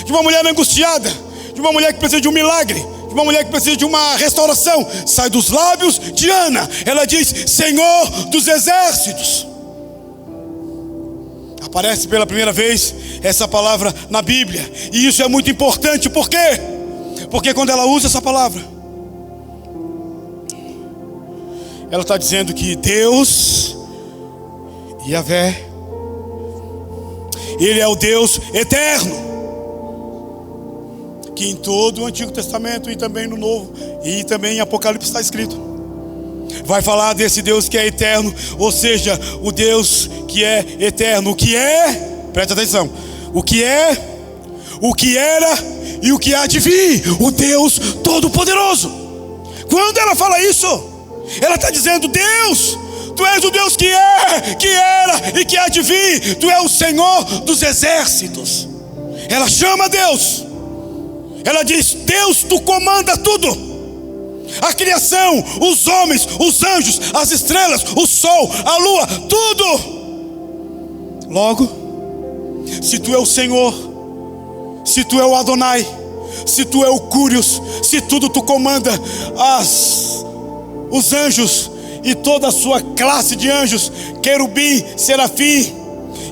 de uma mulher angustiada, de uma mulher que precisa de um milagre, de uma mulher que precisa de uma restauração. Sai dos lábios de Ana. Ela diz: Senhor dos exércitos. Aparece pela primeira vez essa palavra na Bíblia. E isso é muito importante. Por quê? Porque quando ela usa essa palavra, ela está dizendo que Deus, Yahvé, Ele é o Deus eterno, que em todo o Antigo Testamento e também no Novo, e também em Apocalipse está escrito. Vai falar desse Deus que é eterno, ou seja, o Deus que é eterno. O que é, preste atenção, o que é, o que era e o que há de vir, o Deus Todo-Poderoso. Quando ela fala isso, ela está dizendo: Deus, Tu és o Deus que é, que era e que há de vir. Tu és o Senhor dos exércitos. Ela chama Deus. Ela diz: Deus, Tu comanda tudo. A criação, os homens, os anjos, as estrelas, o sol, a lua, tudo. Logo, se Tu é o Senhor, se Tu é o Adonai, se Tu é o Curios, se tudo Tu comanda, os anjos e toda a sua classe de anjos, querubim, serafim,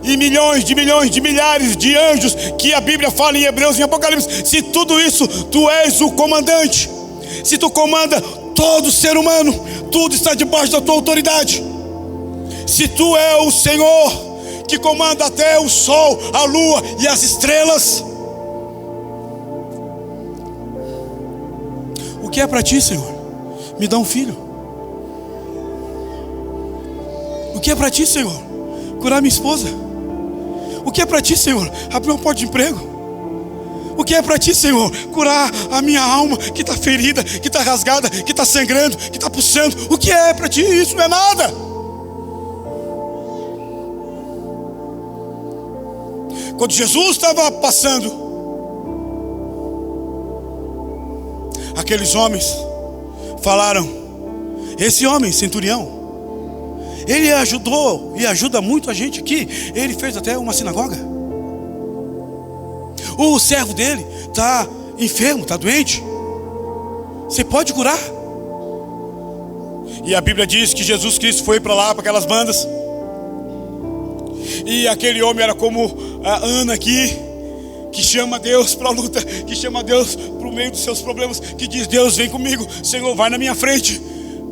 e milhões de milhares de anjos que a Bíblia fala em Hebreus, em Apocalipse, se tudo isso Tu és o comandante, se Tu comanda todo ser humano, tudo está debaixo da Tua autoridade. Se Tu é o Senhor que comanda até o sol, a lua e as estrelas, o que é para Ti, Senhor? Me dá um filho. O que é para Ti, Senhor? Curar minha esposa. O que é para Ti, Senhor? Abrir uma porta de emprego. O que é para Ti, Senhor? Curar a minha alma que está ferida, que está rasgada, que está sangrando, que está pulsando. O que é para Ti? Isso não é nada. Quando Jesus estava passando, aqueles homens falaram: esse homem, centurião, ele ajudou e ajuda muito a gente aqui. Ele fez até uma sinagoga. O servo dele está enfermo, está doente. Você pode curar? E a Bíblia diz que Jesus Cristo foi para lá, para aquelas bandas. E aquele homem era como a Ana aqui, que chama Deus para a luta, que chama Deus para o meio dos seus problemas, que diz: Deus, vem comigo, Senhor, vai na minha frente.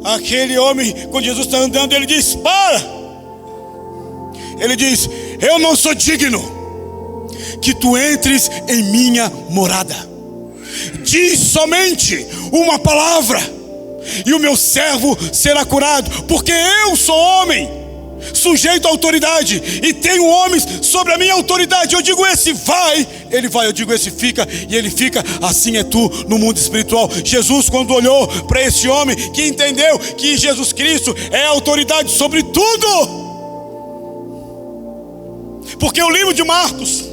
Aquele homem, quando Jesus está andando, ele diz: para! Ele diz: eu não sou digno que Tu entres em minha morada. Diz somente uma palavra e o meu servo será curado, porque eu sou homem, sujeito à autoridade, e tenho homens sobre a minha autoridade. Eu digo: esse vai, ele vai. Eu digo: esse fica, e ele fica. Assim é Tu no mundo espiritual. Jesus, quando olhou para esse homem, que entendeu que Jesus Cristo é a autoridade sobre tudo, porque o livro de Marcos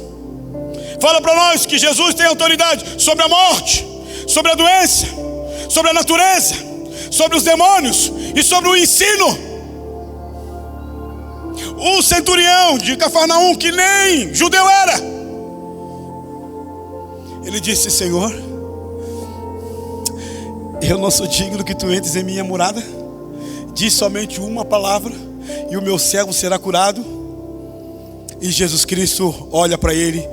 fala para nós que Jesus tem autoridade sobre a morte, sobre a doença, sobre a natureza, sobre os demônios e sobre o ensino. O centurião de Cafarnaum, que nem judeu era, ele disse: Senhor, eu não sou digno que Tu entres em minha morada. Diz somente uma palavra e o meu servo será curado. E Jesus Cristo olha para ele,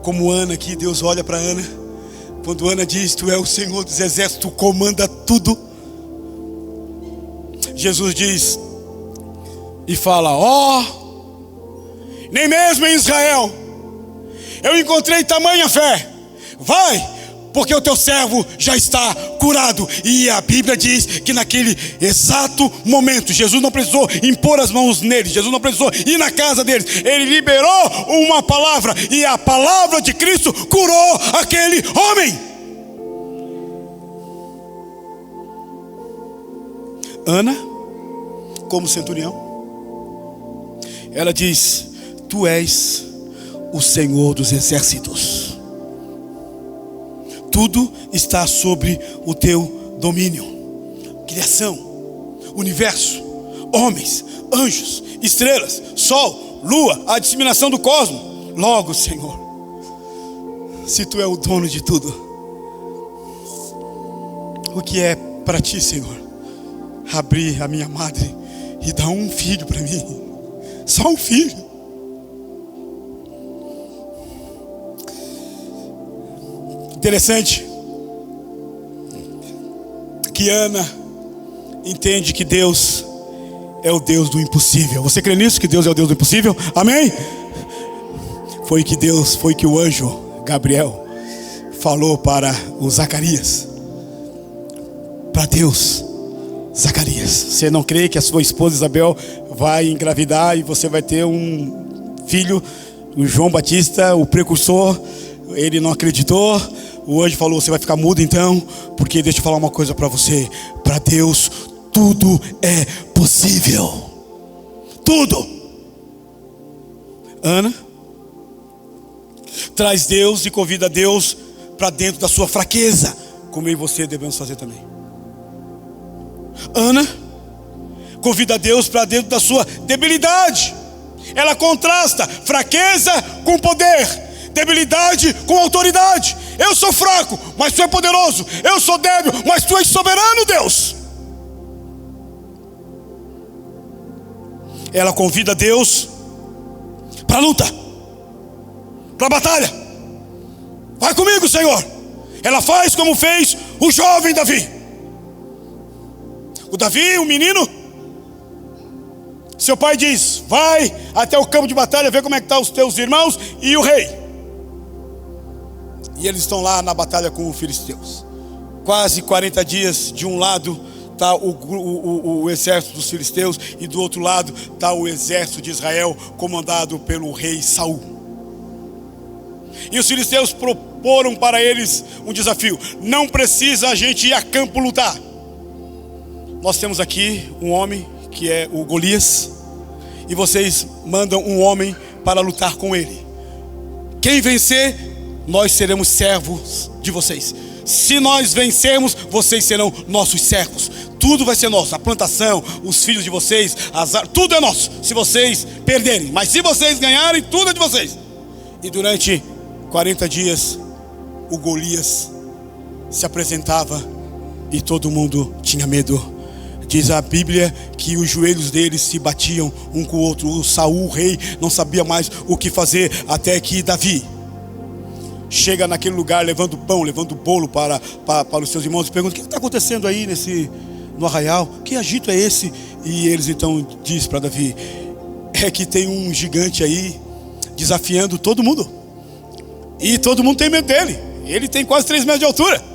como Ana aqui, Deus olha para Ana. Quando Ana diz: Tu és o Senhor dos exércitos, Tu comanda tudo. Jesus diz e fala: nem mesmo em Israel eu encontrei tamanha fé. Vai, porque o Teu servo já está curado. E a Bíblia diz que naquele exato momento, Jesus não precisou impor as mãos neles, Jesus não precisou ir na casa deles. Ele liberou uma palavra, e a palavra de Cristo curou aquele homem. Ana, como centurião, ela diz: Tu és o Senhor dos exércitos. Tudo está sobre o Teu domínio. Criação, universo, homens, anjos, estrelas, sol, lua, a disseminação do cosmos. Logo, Senhor, se Tu é o dono de tudo, o que é para Ti, Senhor, abrir a minha madre e dar um filho para mim? Só um filho. Interessante que Ana entende que Deus é o Deus do impossível. Você crê nisso, que Deus é o Deus do impossível? Amém? Foi que o anjo Gabriel falou para o Zacarias. Para Deus: Zacarias, você não crê que a sua esposa Isabel vai engravidar e você vai ter um filho, o João Batista, o precursor? Ele não acreditou, o anjo falou: você vai ficar mudo então, porque deixa eu falar uma coisa para você. Para Deus tudo é possível. Tudo. Ana, traz Deus e convida Deus para dentro da sua fraqueza, como eu e você devemos fazer também. Ana convida Deus para dentro da sua debilidade. Ela contrasta fraqueza com poder, debilidade com autoridade. Eu sou fraco, mas tu é poderoso. Eu sou débil, mas tu és soberano, Deus. Ela convida Deus para a luta, para a batalha. Vai comigo, Senhor. Ela faz como fez o jovem Davi. O Davi, o menino, seu pai diz: vai até o campo de batalha, ver como é que estão os teus irmãos e o rei. E eles estão lá na batalha com os filisteus. Quase 40 dias, de um lado está o exército dos filisteus, e do outro lado está o exército de Israel, comandado pelo rei Saul. E os filisteus proporam para eles um desafio: não precisa a gente ir a campo lutar. Nós temos aqui um homem que é o Golias, e vocês mandam um homem para lutar com ele. Quem vencer, nós seremos servos de vocês. Se nós vencermos, vocês serão nossos servos. Tudo vai ser nosso, a plantação, os filhos de vocês, tudo é nosso, se vocês perderem. Mas se vocês ganharem, tudo é de vocês. E durante 40 dias, o Golias se apresentava e todo mundo tinha medo. Diz a Bíblia que os joelhos deles se batiam um com o outro. O Saul, o rei, não sabia mais o que fazer, até que Davi chega naquele lugar levando pão, levando bolo para os seus irmãos, e pergunta: o que está acontecendo aí no arraial? Que agito é esse? E eles então dizem para Davi: é que tem um gigante aí desafiando todo mundo, e todo mundo tem medo dele. Ele tem quase 3 metros de altura.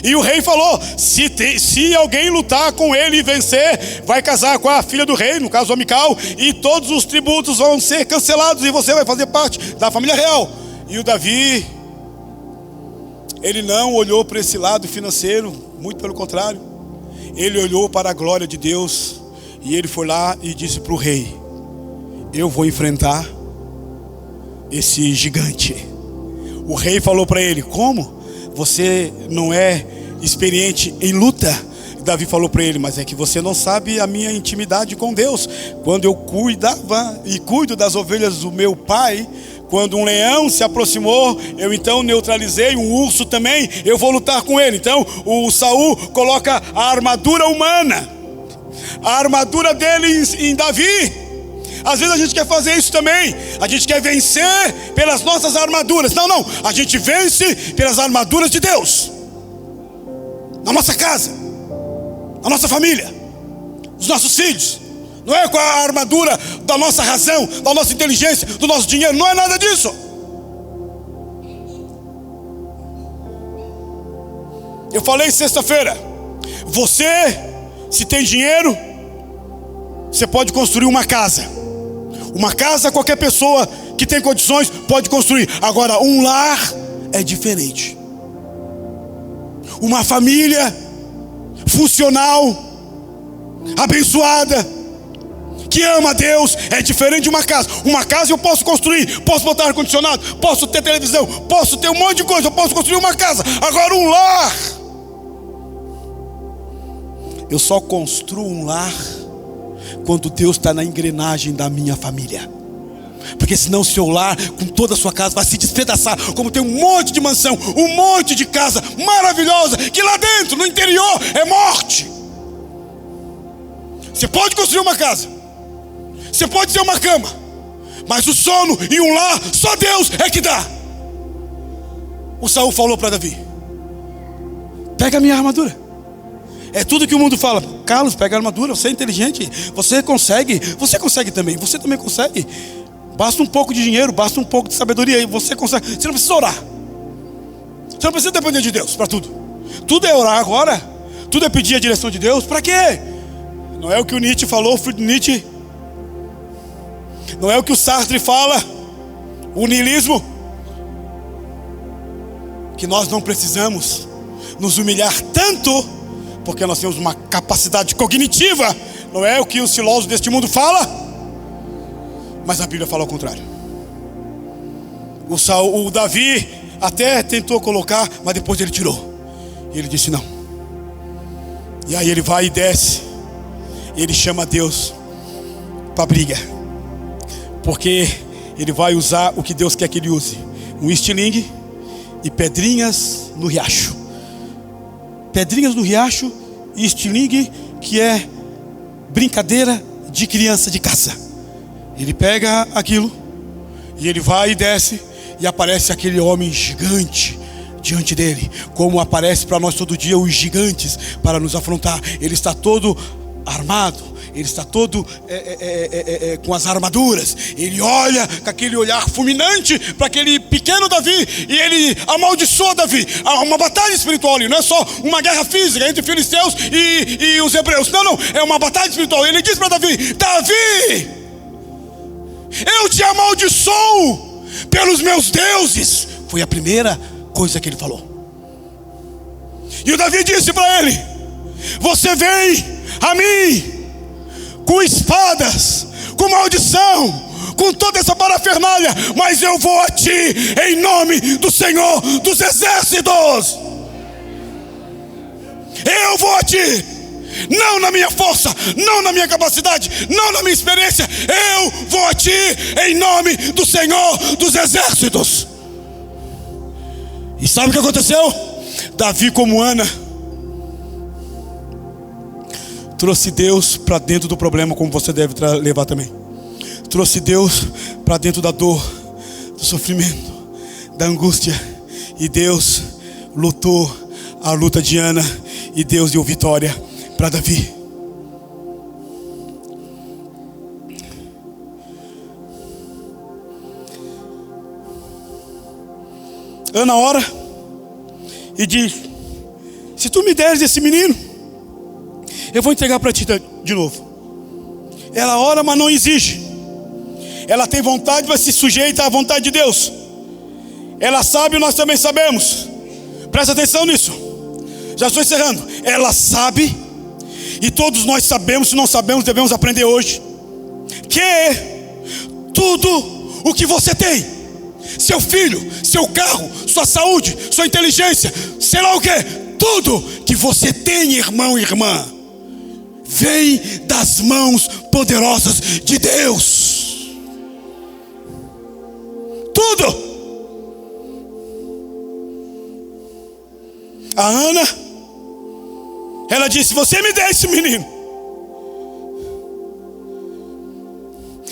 E o rei falou: se alguém lutar com ele e vencer, vai casar com a filha do rei, no caso Amical, e todos os tributos vão ser cancelados, e você vai fazer parte da família real. E o Davi, ele não olhou para esse lado financeiro, muito pelo contrário. Ele olhou para a glória de Deus, e ele foi lá e disse para o rei: eu vou enfrentar esse gigante. O rei falou para ele: como? Você não é experiente em luta? Davi falou para ele: mas é que você não sabe a minha intimidade com Deus. Quando eu cuidava e cuido das ovelhas do meu pai, quando um leão se aproximou, eu então neutralizei. Um urso também, eu vou lutar com ele. Então o Saul coloca a armadura humana, a armadura dele em Davi. Às vezes a gente quer fazer isso também. A gente quer vencer pelas nossas armaduras. Não, a gente vence pelas armaduras de Deus. Na nossa casa, na nossa família, nos nossos filhos. Não é com a armadura da nossa razão, da nossa inteligência, do nosso dinheiro. Não é nada disso. Eu falei sexta-feira: você, se tem dinheiro, você pode construir uma casa. Uma casa qualquer pessoa que tem condições pode construir. Agora, um lar é diferente. Uma família funcional, abençoada, que ama a Deus, é diferente de uma casa. Uma casa eu posso construir, posso botar ar-condicionado, posso ter televisão, posso ter um monte de coisa, eu posso construir uma casa. Agora, um lar, eu só construo um lar quando Deus está na engrenagem da minha família. Porque senão o seu lar, com toda a sua casa, vai se despedaçar. Como tem um monte de mansão, um monte de casa maravilhosa, que lá dentro, no interior, é morte. Você pode construir uma casa, você pode ter uma cama, mas o sono e um lar, só Deus é que dá. O Saul falou para Davi: pega a minha armadura. É tudo que o mundo fala: Carlos, pega a armadura, você é inteligente, você consegue também, você também consegue. Basta um pouco de dinheiro, basta um pouco de sabedoria, e você consegue. Você não precisa orar, você não precisa depender de Deus para tudo. Tudo é orar agora, tudo é pedir a direção de Deus. Para quê? Não é o que o Nietzsche falou, o filho de Nietzsche. Não é o que o Sartre fala, o niilismo. que nós não precisamos nos humilhar tanto, porque nós temos uma capacidade cognitiva. Não é o que os filósofos deste mundo falam, mas a Bíblia fala ao contrário. O Davi até tentou colocar, mas depois ele tirou. E ele disse não. E aí ele vai e desce. E ele chama Deus para briga, porque ele vai usar o que Deus quer que ele use: um estilingue e pedrinhas no riacho. Pedrinhas no riacho e estilingue, que é brincadeira de criança de caça. Ele pega aquilo e ele vai e desce, e aparece aquele homem gigante diante dele, como aparece para nós todo dia os gigantes para nos afrontar. Ele está todo armado, ele está todo com as armaduras. Ele olha com aquele olhar fulminante para aquele pequeno Davi, e ele amaldiçoa Davi. Há uma batalha espiritual ali, não é só uma guerra física entre filisteus e os hebreus. Não, é uma batalha espiritual. Ele diz para Davi: Davi, eu te amaldiçoo pelos meus deuses. Foi a primeira coisa que ele falou. E o Davi disse para ele: você vem a mim com espadas, com maldição, com toda essa parafernália, mas eu vou a ti em nome do Senhor dos Exércitos. Eu vou a ti, não na minha força, não na minha capacidade, não na minha experiência. Eu vou a ti em nome do Senhor dos Exércitos. E sabe o que aconteceu? Davi, como Ana, trouxe Deus para dentro do problema, como você deve levar também. Trouxe Deus para dentro da dor, do sofrimento, da angústia. E Deus lutou a luta de Ana, e Deus deu vitória para Davi. Ana ora e diz: se tu me deres esse menino, eu vou entregar para ti de novo. Ela ora, mas não exige. Ela tem vontade, mas se sujeita à vontade de Deus. Ela sabe, nós também sabemos. Presta atenção nisso. Já estou encerrando. Ela sabe, e todos nós sabemos. Se não sabemos, devemos aprender hoje, que tudo o que você tem, seu filho, seu carro, sua saúde, sua inteligência, sei lá o que, tudo que você tem, irmão e irmã, vem das mãos poderosas de Deus. Tudo. A Ana, ela disse: você me dê esse menino,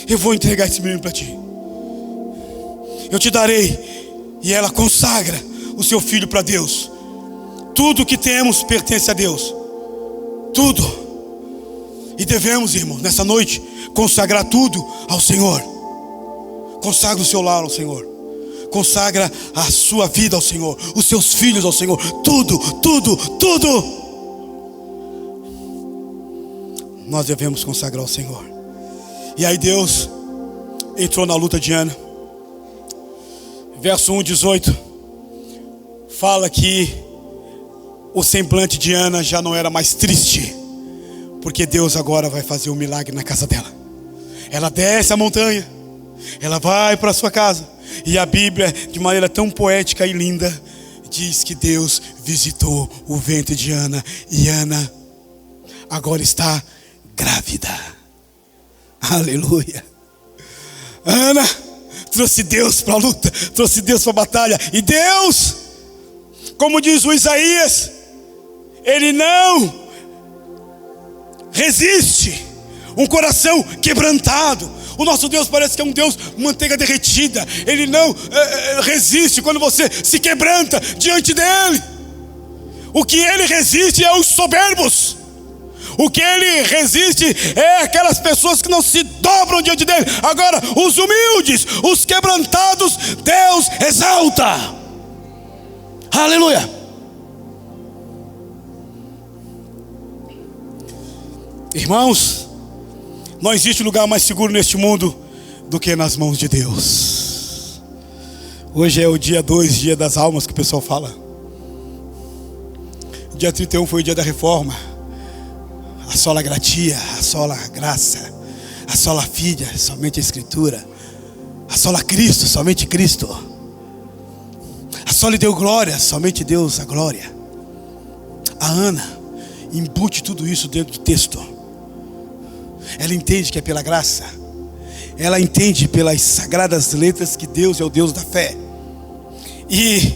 eu vou entregar esse menino para ti, eu te darei. E ela consagra o seu filho para Deus. Tudo que temos pertence a Deus, tudo. E devemos, irmãos, nessa noite, consagrar tudo ao Senhor. Consagra o seu lar ao Senhor. Consagra a sua vida ao Senhor, os seus filhos ao Senhor. Tudo, tudo, tudo nós devemos consagrar ao Senhor. E aí Deus entrou na luta de Ana. Verso 1:18 fala que o semblante de Ana já não era mais triste, porque Deus agora vai fazer um milagre na casa dela. Ela desce a montanha, ela vai para a sua casa, e a Bíblia, de maneira tão poética e linda, diz que Deus visitou o ventre de Ana, e Ana agora está grávida. Aleluia. Ana trouxe Deus para a luta, trouxe Deus para a batalha. E Deus, como diz o Isaías, Ele não resiste um coração quebrantado. O nosso Deus parece que é um Deus manteiga derretida. Ele não resiste quando você se quebranta diante dEle. O que Ele resiste é os soberbos. O que Ele resiste é aquelas pessoas que não se dobram diante dEle. Agora, os humildes, os quebrantados, Deus exalta. Aleluia. Irmãos, não existe lugar mais seguro neste mundo do que nas mãos de Deus. Hoje é o dia 2, dia das almas que o pessoal fala. Dia 31 foi o dia da reforma. A sola gratia, a sola graça, a sola filia, somente a Escritura. A sola Cristo, somente Cristo. A sola deu glória, somente Deus a glória. A Ana embute tudo isso dentro do texto. Ela entende que é pela graça. Ela entende pelas sagradas letras que Deus é o Deus da fé. E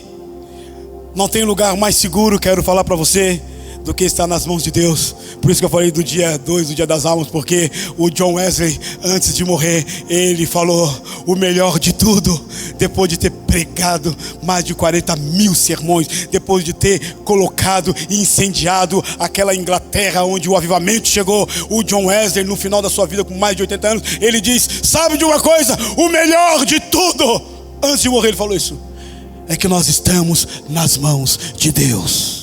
não tem lugar mais seguro, quero falar para você, do que estar nas mãos de Deus. Por isso que eu falei do dia 2, do dia das almas, porque o John Wesley, antes de morrer, ele falou o melhor de tudo. Depois de ter pregado mais de 40 mil sermões, depois de ter colocado e incendiado aquela Inglaterra onde o avivamento chegou, o John Wesley, no final da sua vida, com mais de 80 anos, ele diz: sabe de uma coisa? O melhor de tudo, antes de morrer ele falou isso, é que nós estamos nas mãos de Deus.